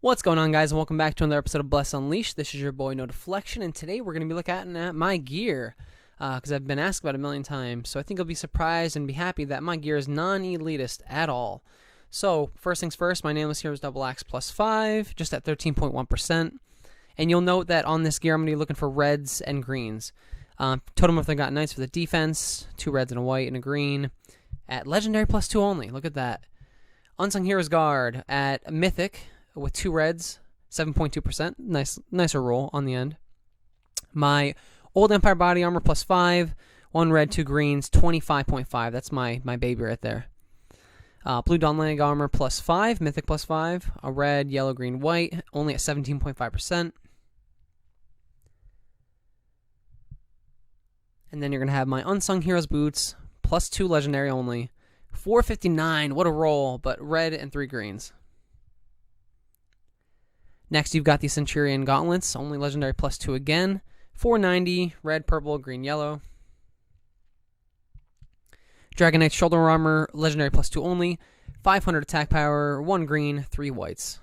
What's going on, guys, and welcome back to another episode of Bless Unleashed. This is your boy No Deflection, and today we're going to be looking at my gear because I've been asked about it a million times. So I think I'll be surprised and be happy that my gear is non-elitist at all. So first things first, my nameless hero is Double Axe plus 5, just at 13.1%. And you'll note that on this gear I'm going to be looking for reds and greens. Totem of Forgotten Knights for the defense, 2 reds and a white and a green. At legendary plus 2 only, look at that. Unsung Heroes Guard at mythic with 2 reds, 7.2%. Nicer roll on the end. My Old Empire Body Armor plus 5, 1 red, 2 greens, 25.5. That's my baby right there. Blue Dawn Leg Armor plus 5, mythic plus 5, a red, yellow, green, white, only at 17.5%. And then you're going to have my Unsung Heroes Boots plus 2 legendary only, 459. What a roll, but red and 3 greens. Next, you've got the Centurion Gauntlets, only legendary plus 2 again, 490, red, purple, green, yellow. Dragon Knight Shoulder Armor, legendary plus 2 only, 500 attack power, 1 green, 3 whites.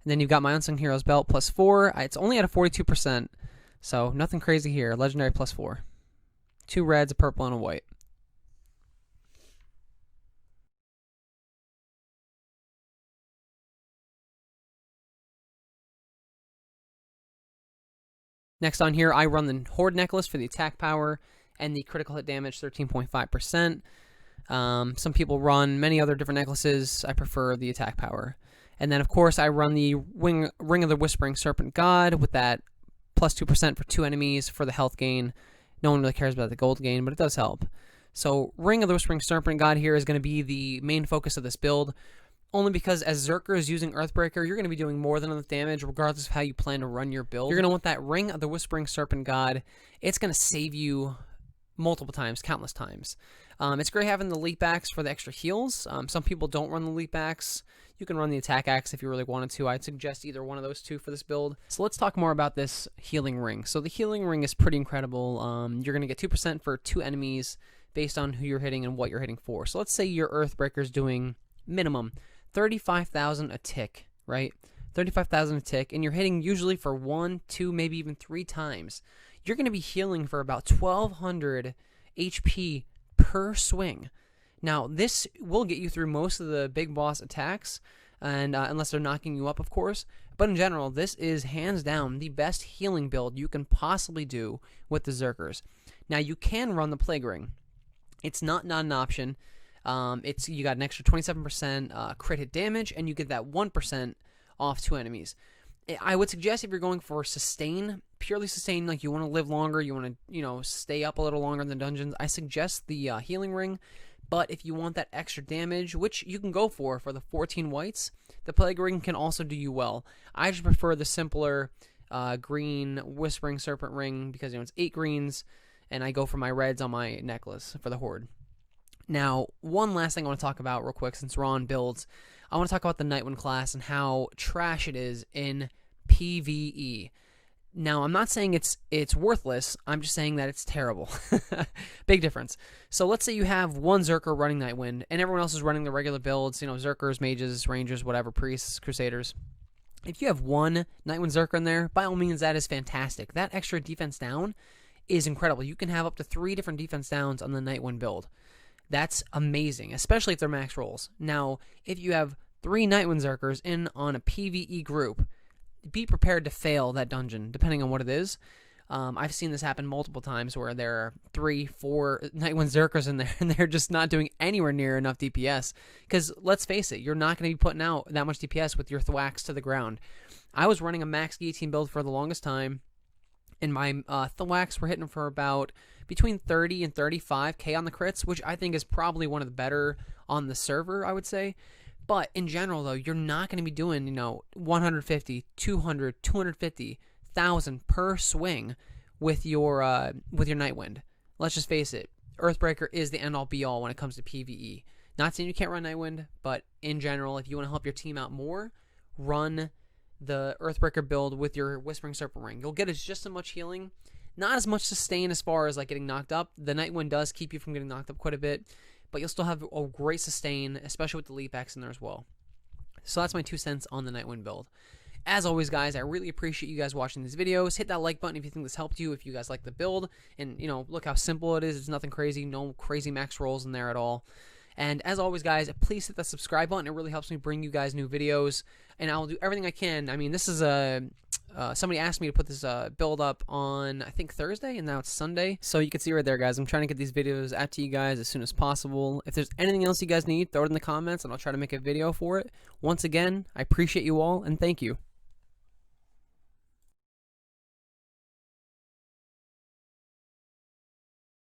And then you've got my Unsung Heroes Belt plus 4. It's only at a 42%, so nothing crazy here. Legendary plus 4. 2 reds, a purple, and a white. Next on here, I run the Horde Necklace for the attack power and the critical hit damage, 13.5%. Some people run many other different necklaces. I prefer the attack power. And then, of course, I run the Ring of the Whispering Serpent God with that plus 2% for 2 enemies for the health gain. No one really cares about the gold gain, but it does help. So Ring of the Whispering Serpent God here is going to be the main focus of this build. Only because as Berserker is using Earthbreaker, you're going to be doing more than enough damage regardless of how you plan to run your build. You're going to want that Ring of the Whispering Serpent God. It's going to save you multiple times, countless times. It's great having the Leap Axe for the extra heals. Some people don't run the Leap Axe. You can run the Attack Axe if you really wanted to. I'd suggest either one of those two for this build. So let's talk more about this Healing Ring. So the Healing Ring is pretty incredible. You're going to get 2% for 2 enemies based on who you're hitting and what you're hitting for. So let's say your Earthbreaker's doing minimum 35,000 a tick, right? 35,000 a tick, and you're hitting usually for 1, 2, maybe even 3 times. You're going to be healing for about 1,200 HP per swing. Now, this will get you through most of the big boss attacks, and unless they're knocking you up, of course. But in general, this is hands down the best healing build you can possibly do with the Berserkers. Now, you can run the Plague Ring. It's not an option. You got an extra 27% crit hit damage, and you get that 1% off 2 enemies. I would suggest if you're going for sustain, purely sustain, like you want to live longer, you want to, stay up a little longer in the dungeons, I suggest the Healing Ring. But if you want that extra damage, which you can go for the 14 whites, the Plague Ring can also do you well. I just prefer the simpler green Whispering Serpent Ring because it's 8 greens, and I go for my reds on my necklace for the Horde. Now, one last thing I want to talk about real quick since we're on builds. I want to talk about the Nightwind class and how trash it is in PvE. Now, I'm not saying it's worthless. I'm just saying that it's terrible. Big difference. So let's say you have one Berserker running Nightwind, and everyone else is running the regular builds, Berserkers, Mages, Rangers, whatever, Priests, Crusaders. If you have one Nightwind Berserker in there, by all means, that is fantastic. That extra defense down is incredible. You can have up to 3 different defense downs on the Nightwind build. That's amazing, especially if they're max rolls. Now, if you have 3 Nightwind Berserkers in on a PvE group, be prepared to fail that dungeon, depending on what it is. I've seen this happen multiple times where there are 3, 4 Nightwind Berserkers in there, and they're just not doing anywhere near enough DPS. Because, let's face it, you're not going to be putting out that much DPS with your thwacks to the ground. I was running a max guillotine build for the longest time, and my thwacks were hitting for about between 30 and 35k on the crits, which I think is probably one of the better on the server, I would say. But in general, though, you're not going to be doing, 150, 200, 250, 1,000 per swing with your Nightwind. Let's just face it, Earthbreaker is the end-all be-all when it comes to PvE. Not saying you can't run Nightwind, but in general, if you want to help your team out more, run the Earthbreaker build with your Whispering Serpent Ring. You'll get just as much healing, not as much sustain as far as like getting knocked up. The Nightwind does keep you from getting knocked up quite a bit, but you'll still have a great sustain, especially with the leap axe in there as well. So that's my 2 cents on the Nightwind build. As always, guys, I really appreciate you guys watching these videos. Hit that like button if you think this helped you, if you guys like the build. And, you know, look how simple it is. It's nothing crazy. No crazy max rolls in there at all. And as always, guys, please hit that subscribe button. It really helps me bring you guys new videos. And I'll do everything I can. I mean, this is somebody asked me to put this build up on, I think, Thursday, and now it's Sunday. So you can see right there, guys, I'm trying to get these videos out to you guys as soon as possible. If there's anything else you guys need, throw it in the comments, and I'll try to make a video for it. Once again, I appreciate you all, and thank you.